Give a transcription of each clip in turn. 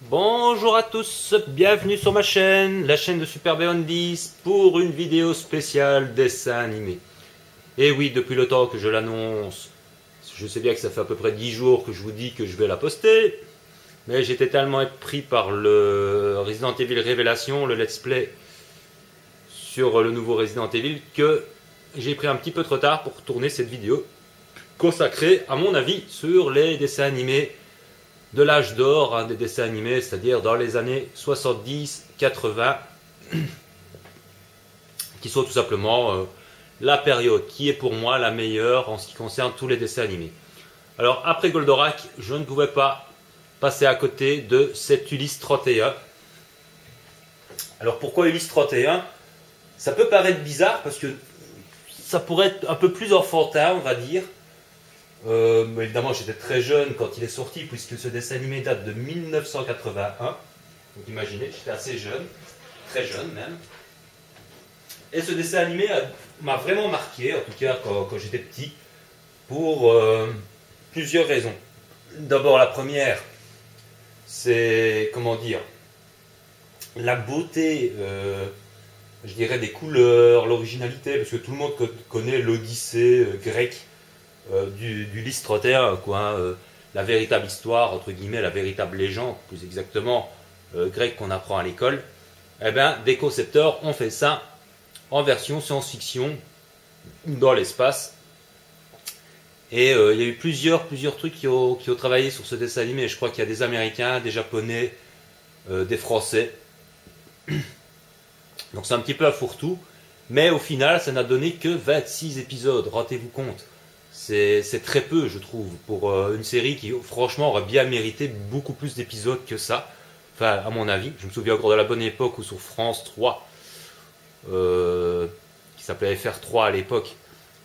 Bonjour à tous, bienvenue sur ma chaîne, la chaîne de Super Beyond 10 pour une vidéo spéciale dessin animé. Et oui, depuis le temps que je l'annonce, je sais bien que ça fait à peu près 10 jours que je vous dis que je vais la poster, mais j'étais tellement pris par le Resident Evil Révélation, le let's play sur le nouveau Resident Evil, que j'ai pris un petit peu de retard pour tourner cette vidéo consacrée, à mon avis, sur les dessins animés de l'âge d'or des dessins animés, c'est-à-dire dans les années 70-80, qui sont tout simplement la période qui est pour moi la meilleure en ce qui concerne tous les dessins animés. Alors après Goldorak, je ne pouvais pas passer à côté de cet Ulysse 31. Alors pourquoi Ulysse 31? Ça peut paraître bizarre parce que ça pourrait être un peu plus enfantin, on va dire. Mais évidemment, j'étais très jeune quand il est sorti, puisque ce dessin animé date de 1981. Donc imaginez, j'étais assez jeune, très jeune même. Et ce dessin animé m'a vraiment marqué, en tout cas quand j'étais petit, pour plusieurs raisons. D'abord, la première, c'est, comment dire, la beauté, je dirais, des couleurs, l'originalité, parce que tout le monde connaît l'Odyssée grecque du Lys 31, quoi, hein, la véritable histoire, entre guillemets, la véritable légende, plus exactement, grecque qu'on apprend à l'école. Eh bien, des concepteurs ont fait ça en version science-fiction dans l'espace. Et il y a eu plusieurs trucs qui ont travaillé sur ce dessin animé. Je crois qu'il y a des Américains, des Japonais, des Français. Donc c'est un petit peu à fourre-tout. Mais au final, ça n'a donné que 26 épisodes, rendez-vous compte. C'est très peu, je trouve, pour une série qui, franchement, aurait bien mérité beaucoup plus d'épisodes que ça. Enfin, à mon avis. Je me souviens encore de la bonne époque où sur France 3, qui s'appelait FR3 à l'époque,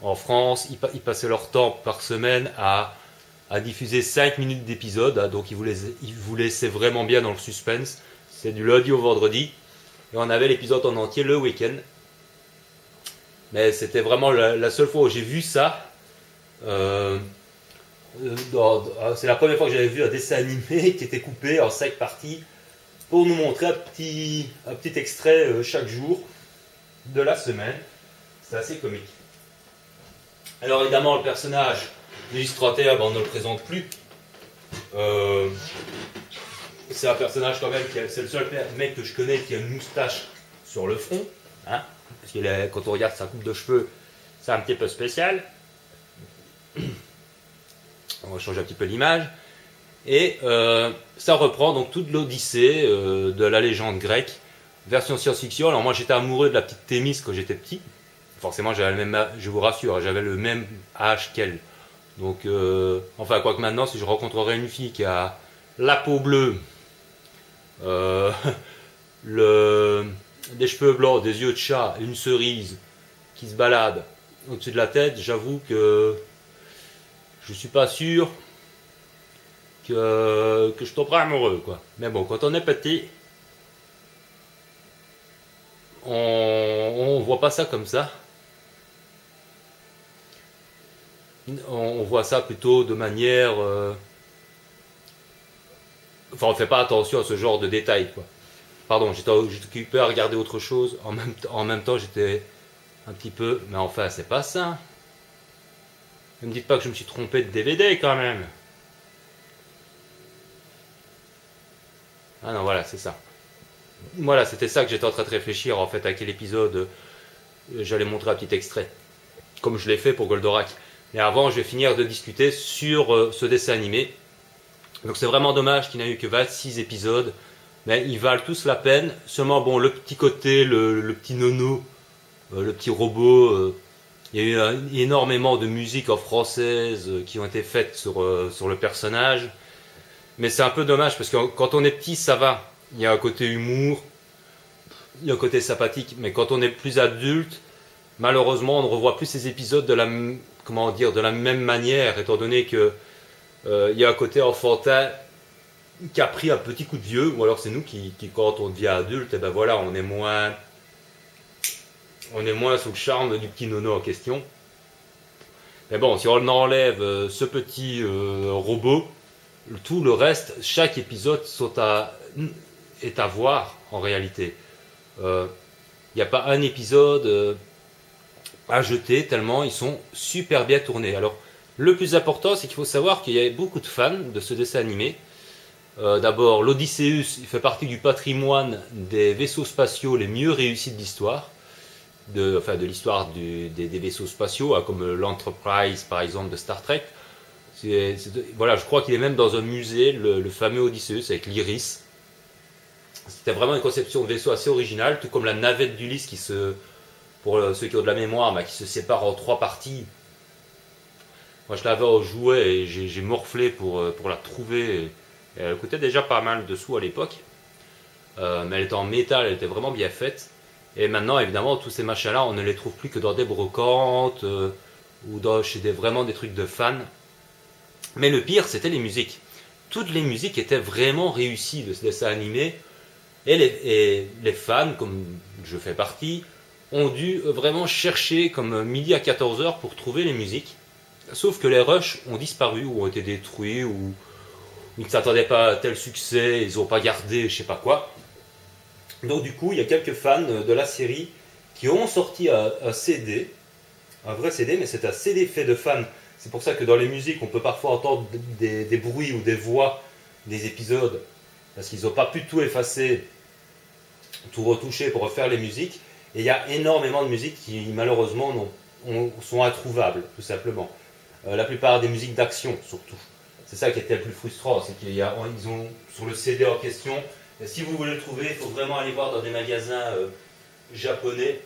en France, ils passaient leur temps par semaine à diffuser 5 minutes d'épisodes. Hein, donc ils vous laissaient vraiment bien dans le suspense. C'est du lundi au vendredi. Et on avait l'épisode en entier le week-end. Mais c'était vraiment la seule fois où j'ai vu ça. C'est la première fois que j'avais vu un dessin animé qui était coupé en 5 parties pour nous montrer un petit extrait chaque jour de la semaine. C'est assez comique. Alors évidemment, le personnage d'Ulysse 31, on ne le présente plus. C'est un personnage quand même, c'est le seul mec que je connais qui a une moustache sur le front. Hein, parce que quand on regarde sa coupe de cheveux, c'est un petit peu spécial. On va changer un petit peu l'image. Et ça reprend donc toute l'Odyssée de la légende grecque, version science-fiction. Alors moi j'étais amoureux de la petite Thémis quand j'étais petit. Forcément j'avais le même âge, je vous rassure, j'avais le même âge qu'elle. Donc enfin quoique maintenant si je rencontrerais une fille qui a la peau bleue, des cheveux blancs, des yeux de chat, une cerise qui se balade au-dessus de la tête, j'avoue que je suis pas sûr que je tomberai amoureux, quoi. Mais bon, quand on est petit, on voit pas ça comme ça. On voit ça plutôt de manière... Enfin, on fait pas attention à ce genre de détails, quoi. Pardon, j'étais occupé à regarder autre chose. En même temps, j'étais un petit peu... Mais enfin, c'est pas ça. Ne me dites pas que je me suis trompé de DVD, quand même. Ah non, voilà, c'est ça. Voilà, c'était ça que j'étais en train de réfléchir, en fait, à quel épisode j'allais montrer un petit extrait. Comme je l'ai fait pour Goldorak. Mais avant, je vais finir de discuter sur ce dessin animé. Donc c'est vraiment dommage qu'il n'y ait eu que 26 épisodes. Mais ils valent tous la peine. Seulement, bon, le petit côté, le petit nono, le petit robot... il y a eu énormément de musique en française qui ont été faites sur le personnage. Mais c'est un peu dommage parce que quand on est petit, ça va. Il y a un côté humour, il y a un côté sympathique. Mais quand on est plus adulte, malheureusement, on ne revoit plus ces épisodes de la même manière, étant donné que il y a un côté enfantin qui a pris un petit coup de vieux. Ou alors c'est nous qui quand on devient adulte, et ben voilà, on est moins sous le charme du petit nono en question. Mais bon, si on enlève ce petit robot, tout le reste, chaque épisode sont est à voir en réalité. Il n'y a pas un épisode à jeter tellement ils sont super bien tournés. Alors le plus important, c'est qu'il faut savoir qu'il y a beaucoup de fans de ce dessin animé. D'abord, l'Odysseus fait partie du patrimoine des vaisseaux spatiaux les mieux réussis de l'histoire, de l'histoire des vaisseaux spatiaux, hein, comme l'Enterprise par exemple de Star Trek. Voilà, je crois qu'il est même dans un musée, le fameux Odysseus avec l'Iris. C'était vraiment une conception de vaisseau assez originale, tout comme la navette d'Ulysse pour ceux qui ont de la mémoire, qui se sépare en 3 parties. Moi je l'avais en jouet et j'ai morflé pour la trouver. Et elle coûtait déjà pas mal de sous à l'époque. Mais elle était en métal, elle était vraiment bien faite. Et maintenant, évidemment, tous ces machins-là, on ne les trouve plus que dans des brocantes ou chez vraiment des trucs de fans. Mais le pire, c'était les musiques. Toutes les musiques étaient vraiment réussies de ce dessin animé. Et les fans, comme je fais partie, ont dû vraiment chercher comme midi à 14h pour trouver les musiques. Sauf que les rushs ont disparu ou ont été détruits ou ils ne s'attendaient pas à tel succès, ils n'ont pas gardé je sais pas quoi. Donc du coup, il y a quelques fans de la série qui ont sorti un CD, un vrai CD, mais c'est un CD fait de fans. C'est pour ça que dans les musiques, on peut parfois entendre des bruits ou des voix des épisodes, parce qu'ils n'ont pas pu tout effacer, tout retoucher pour refaire les musiques. Et il y a énormément de musiques qui malheureusement sont introuvables, tout simplement. La plupart des musiques d'action, surtout. C'est ça qui était le plus frustrant, c'est qu'ils ont sur le CD en question. Et si vous voulez le trouver, il faut vraiment aller voir dans des magasins japonais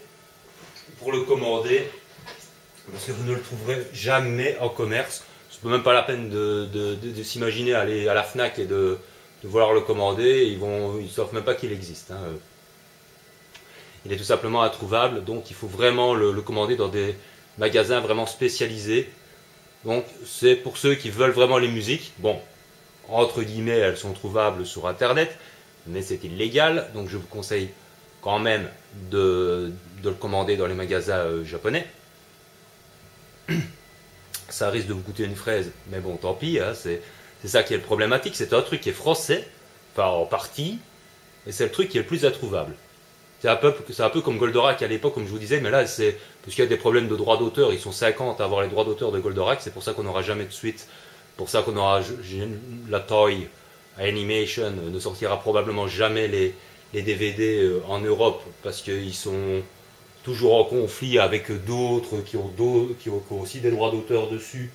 pour le commander, parce que vous ne le trouverez jamais en commerce. Ce n'est même pas la peine de s'imaginer aller à la Fnac et de vouloir le commander. Ils ne savent même pas qu'il existe. Hein. Il est tout simplement introuvable, donc il faut vraiment le commander dans des magasins vraiment spécialisés. Donc c'est pour ceux qui veulent vraiment les musiques. Bon, entre guillemets, elles sont trouvables sur internet, mais c'est illégal, donc je vous conseille quand même de le commander dans les magasins japonais. Ça risque de vous coûter une fraise, mais bon, tant pis, hein, c'est ça qui est le problématique. C'est un truc qui est français, enfin en partie, et c'est le truc qui est le plus introuvable. C'est un peu comme Goldorak à l'époque, comme je vous disais, mais là, c'est parce qu'il y a des problèmes de droits d'auteur. Ils sont 50 à avoir les droits d'auteur de Goldorak, c'est pour ça qu'on n'aura jamais de suite. Pour ça qu'on aura la Toy Animation ne sortira probablement jamais les DVD en Europe, parce qu'ils sont toujours en conflit avec d'autres qui ont aussi des droits d'auteur dessus,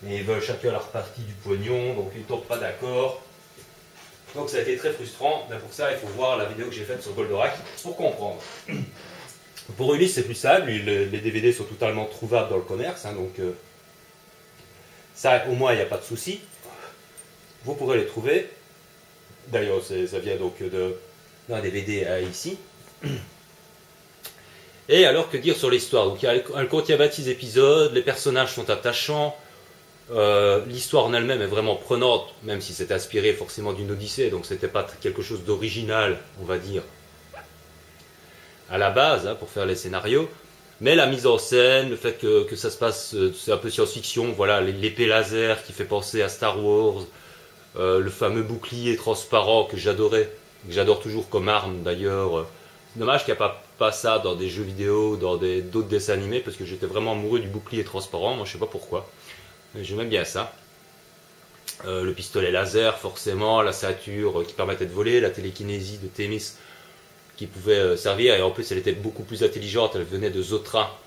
mais ils veulent chacun leur partie du pognon, donc ils ne tombent pas d'accord. Donc ça a été très frustrant, mais pour ça il faut voir la vidéo que j'ai faite sur Goldorak pour comprendre. Pour Ulysse c'est plus simple, les DVD sont totalement trouvables dans le commerce, hein, donc ça au moins il n'y a pas de souci. Vous pourrez les trouver. D'ailleurs ça vient donc d'un DVD ici. Et alors que dire sur l'histoire? Donc elle contient 26 épisodes, les personnages sont attachants. L'histoire en elle-même est vraiment prenante, même si c'est inspiré forcément d'une Odyssée, donc c'était pas quelque chose d'original, on va dire, à la base, hein, pour faire les scénarios. Mais la mise en scène, le fait que ça se passe, c'est un peu science-fiction, voilà, l'épée laser qui fait penser à Star Wars, le fameux bouclier transparent que j'adorais, que j'adore toujours comme arme d'ailleurs. C'est dommage qu'il n'y a pas ça dans des jeux vidéo, dans d'autres dessins animés, parce que j'étais vraiment amoureux du bouclier transparent, moi je sais pas pourquoi. J'aimais bien ça. Le pistolet laser, forcément, la ceinture qui permettait de voler, la télékinésie de Thémis qui pouvait servir, et en plus elle était beaucoup plus intelligente, elle venait de Zotra,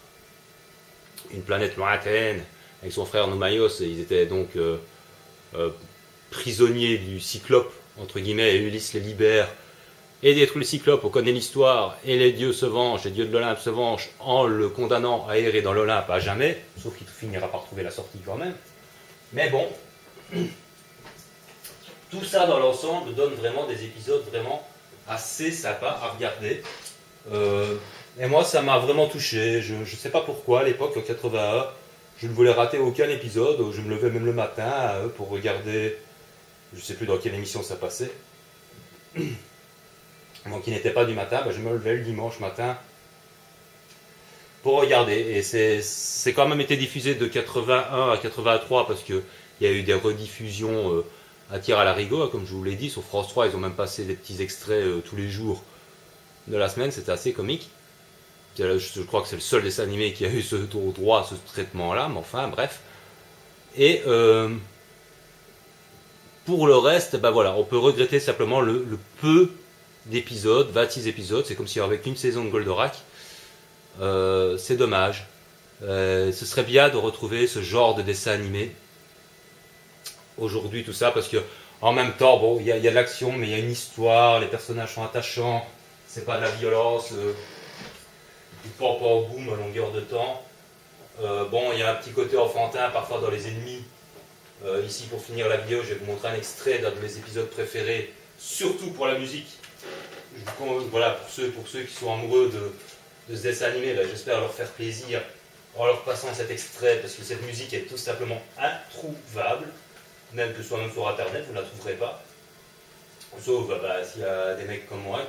une planète lointaine, avec son frère Nomaios, et ils étaient donc prisonniers du Cyclope, entre guillemets, et Ulysse les libère, et détruit le Cyclope, on connaît l'histoire, et les dieux se vengent, les dieux de l'Olympe se vengent en le condamnant à errer dans l'Olympe à jamais, sauf qu'il finira par trouver la sortie quand même. Mais bon, tout ça dans l'ensemble donne vraiment des épisodes vraiment assez sympas à regarder. Et moi ça m'a vraiment touché, je ne sais pas pourquoi, à l'époque en 81, je ne voulais rater aucun épisode, je me levais même le matin pour regarder, je ne sais plus dans quelle émission ça passait. Moi qui n'étais pas du matin, je me levais le dimanche matin pour regarder. Et c'est quand même été diffusé de 81 à 83 parce qu'il y a eu des rediffusions un tir à l'arigot, comme je vous l'ai dit. Sur France 3, ils ont même passé des petits extraits tous les jours de la semaine, c'était assez comique. Je crois que c'est le seul dessin animé qui a eu ce droit à ce traitement-là, mais enfin, bref. Et pour le reste, ben voilà, on peut regretter simplement le peu d'épisodes, 26 épisodes, c'est comme s'il y avait qu'une saison de Goldorak. C'est dommage. Ce serait bien de retrouver ce genre de dessin animé aujourd'hui, tout ça, parce que en même temps, bon, il y a de l'action, mais il y a une histoire, les personnages sont attachants, c'est pas de la violence, du pam boum à longueur de temps. Bon, il y a un petit côté enfantin parfois dans les ennemis. Ici, pour finir la vidéo, je vais vous montrer un extrait d'un de mes épisodes préférés, surtout pour la musique. Voilà, pour ceux qui sont amoureux de ce dessin animé, ben, j'espère leur faire plaisir en leur passant cet extrait, parce que cette musique est tout simplement introuvable, même que ce soit même sur internet, vous ne la trouverez pas. Sauf bah, s'il y a des mecs comme moi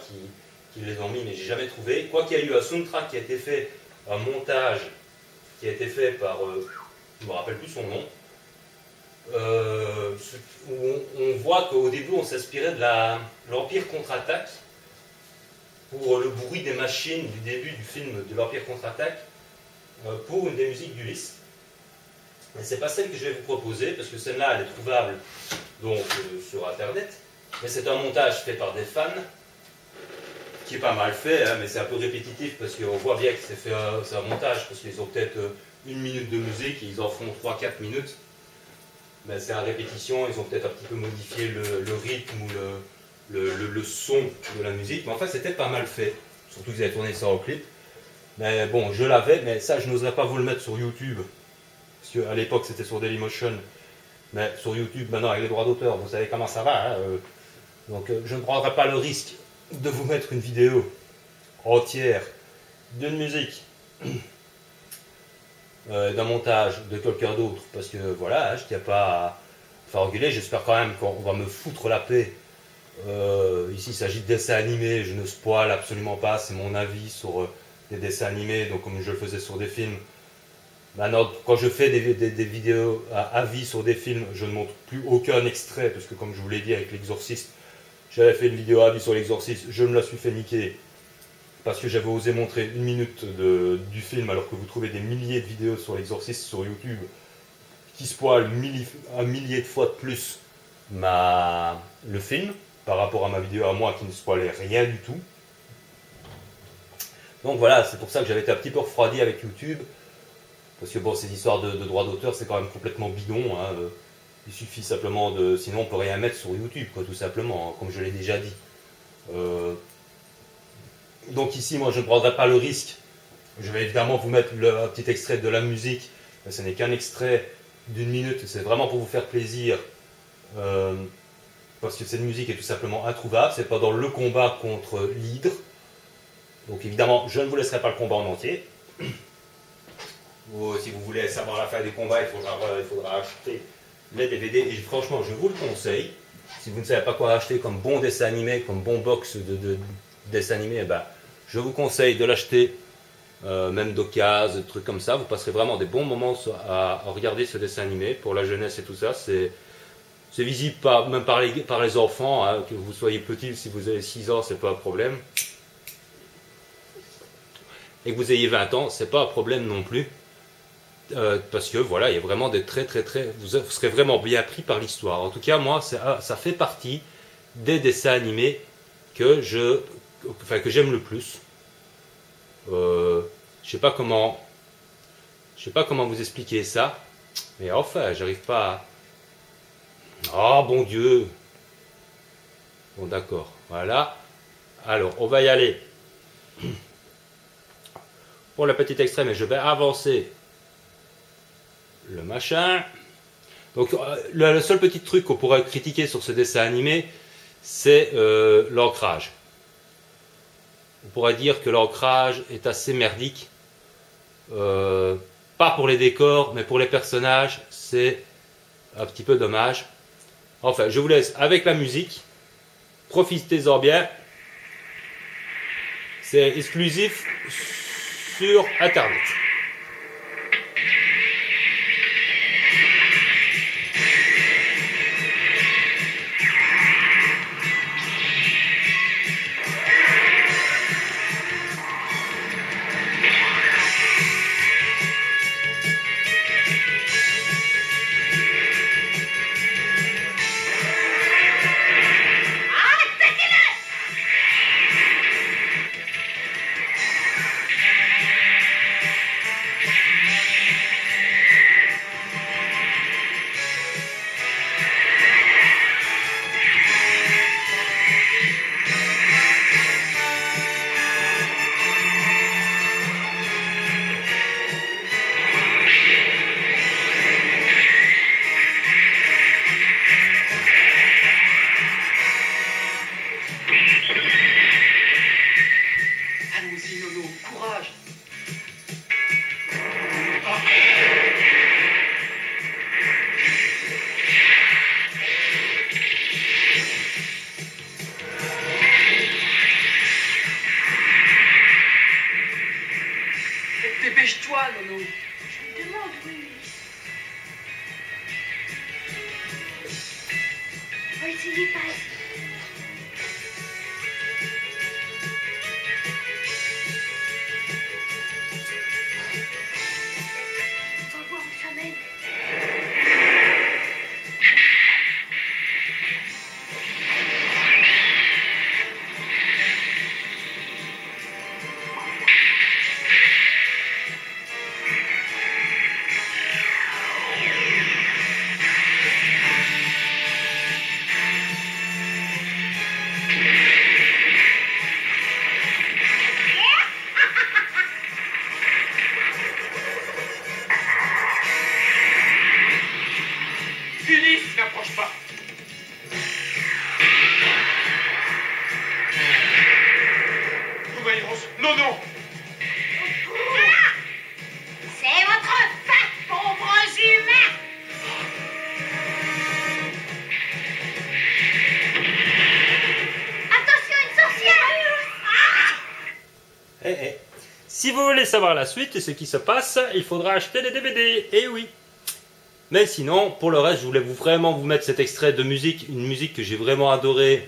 qui les ont mis, mais j'ai jamais trouvé. Quoi qu'il y ait eu un soundtrack qui a été fait, un montage qui a été fait par, je ne me rappelle plus son nom, où on voit qu'au début on s'inspirait de l'Empire contre-attaque pour le bruit des machines du début du film de l'Empire contre-attaque pour une des musiques d'Ulysse. Mais c'est pas celle que je vais vous proposer parce que celle-là elle est trouvable donc sur internet, mais c'est un montage fait par des fans qui est pas mal fait, hein, mais c'est un peu répétitif parce qu'on voit bien que c'est un montage parce qu'ils ont peut-être une minute de musique et ils en font 3-4 minutes. Ben, c'est à répétition, ils ont peut-être un petit peu modifié le rythme ou le son de la musique, mais enfin c'était pas mal fait, surtout qu'ils avaient tourné ça en clip. Mais bon, je l'avais, mais ça je n'oserais pas vous le mettre sur YouTube, parce qu'à l'époque c'était sur Dailymotion, mais sur YouTube maintenant avec les droits d'auteur, vous savez comment ça va, hein, donc je ne prendrai pas le risque de vous mettre une vidéo entière d'une musique, d'un montage de quelqu'un d'autre, parce que voilà, hein, je ne tiens pas à faire engueuler, j'espère quand même qu'on va me foutre la paix. Ici il s'agit de dessins animés, je ne spoil absolument pas, c'est mon avis sur des dessins animés, donc comme je le faisais sur des films. Maintenant, quand je fais des vidéos à avis sur des films, je ne montre plus aucun extrait, parce que comme je vous l'ai dit avec l'Exorciste, j'avais fait une vidéo à avis sur l'Exorciste, je me la suis fait niquer, parce que j'avais osé montrer une minute du film, alors que vous trouvez des milliers de vidéos sur l'Exorciste sur YouTube, qui spoilent un millier de fois de plus le film, par rapport à ma vidéo à moi qui ne spoilait rien du tout. Donc voilà, c'est pour ça que j'avais été un petit peu refroidi avec YouTube, parce que bon, ces histoires de droits d'auteur, c'est quand même complètement bidon, hein. Il suffit simplement de... Sinon, on peut rien mettre sur YouTube, quoi, tout simplement, hein, comme je l'ai déjà dit. Donc ici, moi, je ne prendrai pas le risque. Je vais évidemment vous mettre un petit extrait de la musique, mais ce n'est qu'un extrait d'une minute, c'est vraiment pour vous faire plaisir, parce que cette musique est tout simplement introuvable, c'est pendant le combat contre l'hydre. Donc évidemment, je ne vous laisserai pas le combat en entier. Si vous voulez savoir la fin des combats, il faudra acheter les DVD. Et franchement, je vous le conseille. Si vous ne savez pas quoi acheter comme bon dessin animé, comme bon box de dessin animé, eh ben, je vous conseille de l'acheter, même d'occasion, des trucs comme ça. Vous passerez vraiment des bons moments à regarder ce dessin animé pour la jeunesse et tout ça. C'est visible même par les enfants, hein, que vous soyez petit, si vous avez 6 ans, c'est pas un problème. Et que vous ayez 20 ans, c'est pas un problème non plus. Parce que voilà, il y a vraiment des vous serez vraiment bien pris par l'histoire. En tout cas, moi, ça fait partie des dessins animés que j'aime le plus. Je sais pas comment vous expliquer ça, mais enfin, j'arrive pas à... Oh bon Dieu. Bon d'accord, voilà. Alors, on va y aller pour le petit extrait, mais je vais avancer le machin. Donc le seul petit truc qu'on pourrait critiquer sur ce dessin animé, c'est l'ancrage. On pourrait dire que l'ancrage est assez merdique. Pas pour les décors, mais pour les personnages, c'est un petit peu dommage. Enfin, je vous laisse avec la musique. Profitez-en bien. C'est exclusif sur Internet. pas, Nono. Je me demande, oui. On va essayer par ici. On va voir où ça mène. Ulysse, n'approche pas. Obéissance. Non, non. C'est votre fin, pauvres humains! Attention, une sorcière! Si vous voulez savoir la suite et ce qui se passe, il faudra acheter des DVD, et oui. Mais sinon, pour le reste, je voulais vraiment vous mettre cet extrait de musique, une musique que j'ai vraiment adorée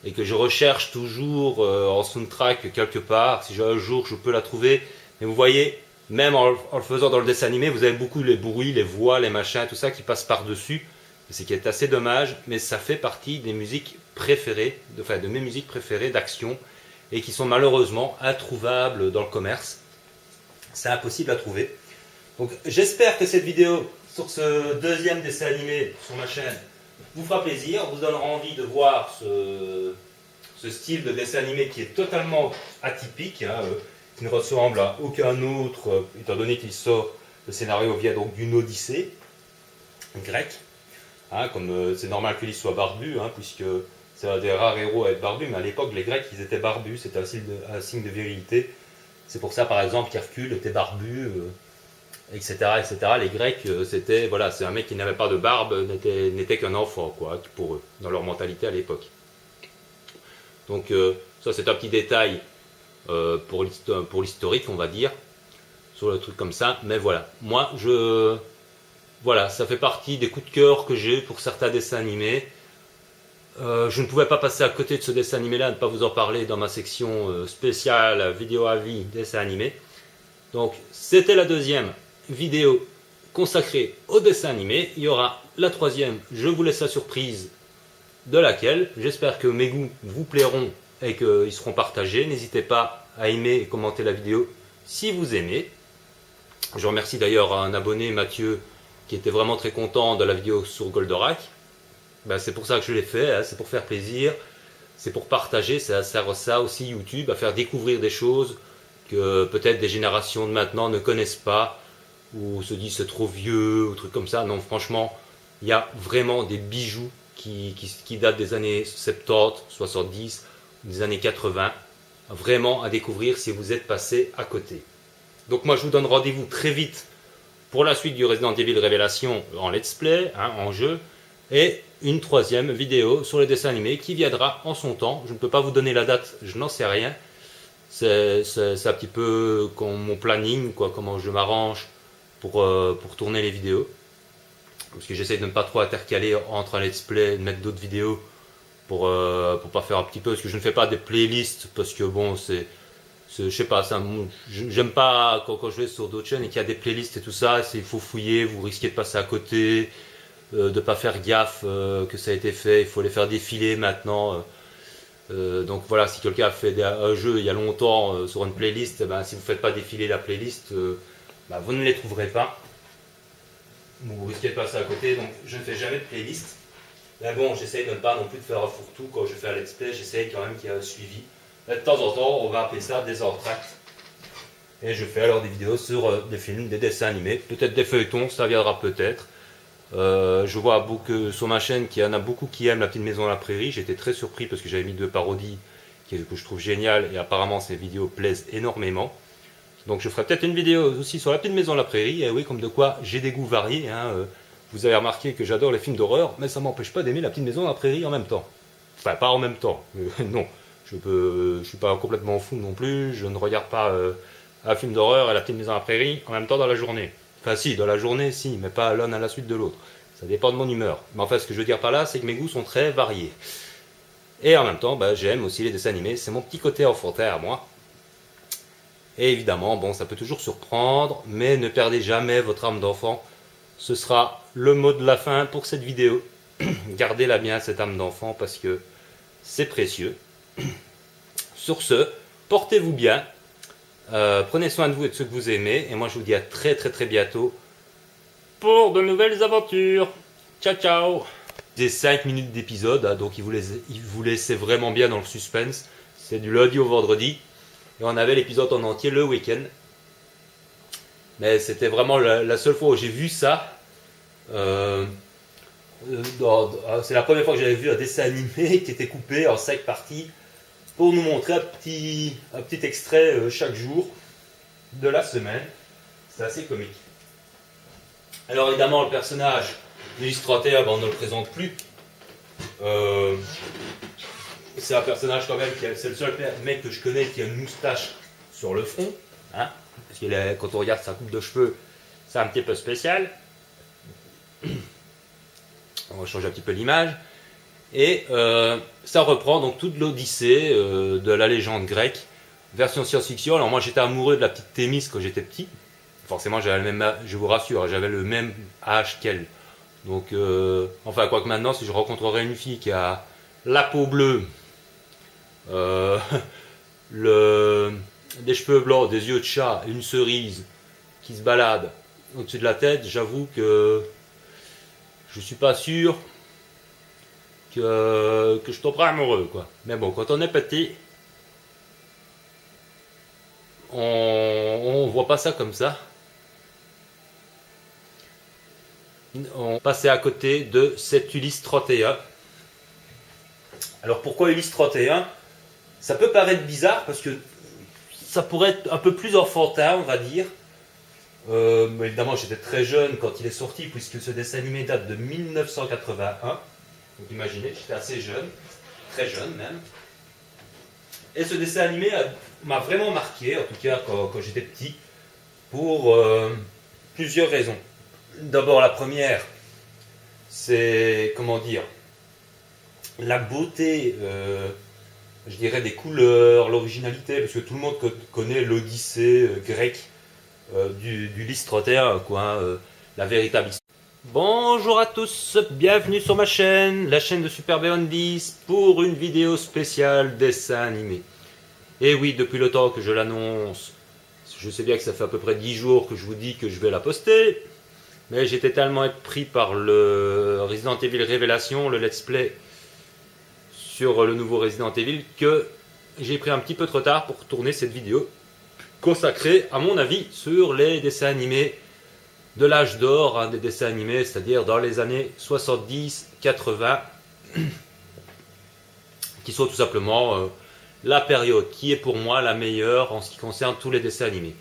et que je recherche toujours en soundtrack quelque part. Si un jour je peux la trouver. Mais vous voyez, même en le faisant dans le dessin animé, vous avez beaucoup les bruits, les voix, les machins, tout ça qui passe par-dessus. C'est qui est assez dommage, mais ça fait partie des musiques préférées, de mes musiques préférées d'action et qui sont malheureusement introuvables dans le commerce. C'est impossible à trouver. Donc j'espère que cette vidéo sur ce deuxième dessin animé sur ma chaîne vous fera plaisir, vous donnera envie de voir ce style de dessin animé qui est totalement atypique, hein, qui ne ressemble à aucun autre, étant donné qu'il sort, le scénario vient donc d'une odyssée grecque, hein, comme c'est normal qu'il soit barbu, hein, puisque c'est un des rares héros à être barbu, mais à l'époque les Grecs ils étaient barbus, c'était un signe de virilité. C'est pour ça par exemple qu'Hercule était barbu, etc., etc. Les Grecs, c'était, voilà, c'est un mec qui n'avait pas de barbe, n'était qu'un enfant, quoi, pour eux, dans leur mentalité à l'époque. Donc ça c'est un petit détail pour l'historique, on va dire, sur le truc comme ça. Mais voilà, moi, voilà, ça fait partie des coups de cœur que j'ai pour certains dessins animés. Je ne pouvais pas passer à côté de ce dessin animé-là, ne pas vous en parler dans ma section spéciale vidéo à vie dessin animé. Donc c'était la deuxième vidéo consacrée au dessin animé. Il y aura la troisième, je vous laisse la surprise de laquelle. J'espère que mes goûts vous plairont et qu'ils seront partagés. N'hésitez pas à aimer et commenter la vidéo si vous aimez. Je remercie d'ailleurs un abonné, Mathieu, qui était vraiment très content de la vidéo sur Goldorak. Ben, c'est pour ça que je l'ai fait, hein, c'est pour faire plaisir, c'est pour partager, ça sert ça aussi YouTube, à faire découvrir des choses que peut-être des générations de maintenant ne connaissent pas, ou se disent c'est trop vieux, ou trucs comme ça. Non, franchement, il y a vraiment des bijoux qui datent des années 70, 70, des années 80, vraiment à découvrir si vous êtes passé à côté. Donc moi je vous donne rendez-vous très vite pour la suite du Resident Evil Révélation en let's play, hein, en jeu, et une troisième vidéo sur les dessins animés qui viendra en son temps. Je ne peux pas vous donner la date, je n'en sais rien. C'est un petit peu comme mon planning, quoi, comment je m'arrange pour tourner les vidéos. Parce que j'essaie de ne pas trop intercaler entre un let's play et de mettre d'autres vidéos pour pas faire un petit peu, parce que je ne fais pas des playlists, parce que bon, je sais pas, j'aime pas quand je vais sur d'autres chaînes et qu'il y a des playlists et tout ça, il faut fouiller, vous risquez de passer à côté, de pas faire gaffe que ça a été fait, il faut les faire défiler maintenant. Donc voilà, si quelqu'un a fait un jeu il y a longtemps sur une playlist, eh ben, si vous ne faites pas défiler la playlist, ben, vous ne les trouverez pas. Vous risquez de passer à côté, donc je ne fais jamais de playlist. Mais bon, j'essaye de ne pas non plus de faire un fourre-tout quand je fais un let's play, j'essaye quand même qu'il y ait un suivi. Et de temps en temps, on va appeler ça des entractes. Et je fais alors des vidéos sur des films, des dessins animés, peut-être des feuilletons, ça viendra peut-être. Je vois beaucoup sur ma chaîne qu'il y en a beaucoup qui aiment La Petite Maison à la Prairie. J'étais très surpris parce que j'avais mis 2 parodies que je trouve géniales et apparemment ces vidéos plaisent énormément. Donc je ferai peut-être une vidéo aussi sur La Petite Maison à la Prairie. Et oui, comme de quoi j'ai des goûts variés, hein. Vous avez remarqué que j'adore les films d'horreur, mais ça ne m'empêche pas d'aimer La Petite Maison à la Prairie en même temps. Enfin, pas en même temps, non. Je suis pas complètement fou non plus, je ne regarde pas un film d'horreur et La Petite Maison à la Prairie en même temps dans la journée. Enfin si, dans la journée si, mais pas l'un à la suite de l'autre. Ça dépend de mon humeur. Mais enfin, ce que je veux dire par là, c'est que mes goûts sont très variés. Et en même temps, j'aime aussi les dessins animés. C'est mon petit côté enfantin à moi. Et évidemment, bon, ça peut toujours surprendre, mais ne perdez jamais votre âme d'enfant. Ce sera le mot de la fin pour cette vidéo. Gardez-la bien, cette âme d'enfant, parce que c'est précieux. Sur ce, portez-vous bien. Prenez soin de vous et de ceux que vous aimez. Et moi, je vous dis à très bientôt pour de nouvelles aventures. Ciao, ciao. C'est 5 minutes d'épisode, hein, donc il vous laissait vraiment bien dans le suspense. C'est du lundi au vendredi. Et on avait l'épisode en entier le week-end. Mais c'était vraiment la seule fois où j'ai vu ça. C'est la première fois que j'avais vu un dessin animé qui était coupé en 5 parties pour nous montrer un petit extrait chaque jour de la semaine. C'est assez comique. Alors évidemment, le personnage d'Ulysse 31, on ne le présente plus. C'est un personnage quand même, c'est le seul mec que je connais qui a une moustache sur le front. Hein, parce que quand on regarde sa coupe de cheveux, c'est un petit peu spécial. On va changer un petit peu l'image. Et ça reprend donc toute l'Odyssée de la légende grecque, version science-fiction. Alors moi j'étais amoureux de la petite Thémis quand j'étais petit. Forcément j'avais le même âge, je vous rassure, j'avais le même âge qu'elle. Donc enfin quoique maintenant si je rencontrerais une fille qui a la peau bleue, des cheveux blancs, des yeux de chat, une cerise qui se balade au-dessus de la tête, j'avoue que je suis pas sûr que je tomberai amoureux, quoi. Mais bon, quand on est petit, on voit pas ça comme ça. On passait à côté de cet Ulysse 31. Alors pourquoi Ulysse 31? Ça peut paraître bizarre parce que ça pourrait être un peu plus enfantin, on va dire. Mais évidemment, j'étais très jeune quand il est sorti, puisque ce dessin animé date de 1981. Donc imaginez, j'étais assez jeune, très jeune même. Et ce dessin animé m'a vraiment marqué, en tout cas quand j'étais petit, pour plusieurs raisons. D'abord, la première, c'est, comment dire, la beauté, je dirais, des couleurs, l'originalité, parce que tout le monde connaît l'Odyssée grecque d'Ulysse 31, quoi, la véritable histoire. Bonjour à tous, bienvenue sur ma chaîne, la chaîne de Super Beyond 10, pour une vidéo spéciale dessin animé. Et oui, depuis le temps que je l'annonce, je sais bien que ça fait à peu près 10 jours que je vous dis que je vais la poster, mais j'étais tellement pris par le Resident Evil Révélation, le let's play sur le nouveau Resident Evil, que j'ai pris un petit peu de retard pour tourner cette vidéo consacrée, à mon avis, sur les dessins animés de l'âge d'or, hein, des dessins animés, c'est-à-dire dans les années 70-80, qui sont tout simplement la période qui est pour moi la meilleure en ce qui concerne tous les dessins animés.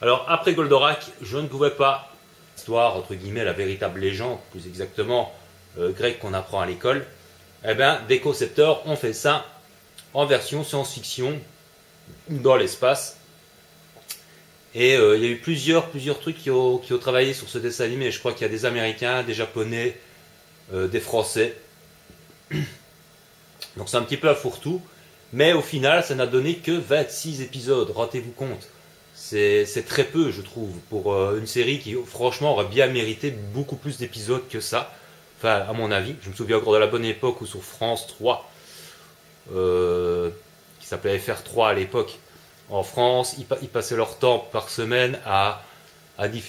Alors après Goldorak, je ne pouvais pas, histoire entre guillemets, la véritable légende, plus exactement grecque qu'on apprend à l'école, eh bien des concepteurs ont fait ça en version science-fiction dans l'espace. Et il y a eu plusieurs trucs qui ont travaillé sur ce dessin animé. Je crois qu'il y a des Américains, des Japonais, des Français. Donc c'est un petit peu à fourre-tout. Mais au final, ça n'a donné que 26 épisodes. Rendez-vous compte. C'est très peu, je trouve, pour une série qui, franchement, aurait bien mérité beaucoup plus d'épisodes que ça. Enfin, à mon avis. Je me souviens encore de la bonne époque où sur France 3, qui s'appelait FR3 à l'époque, en France, ils passaient leur temps par semaine à diffuser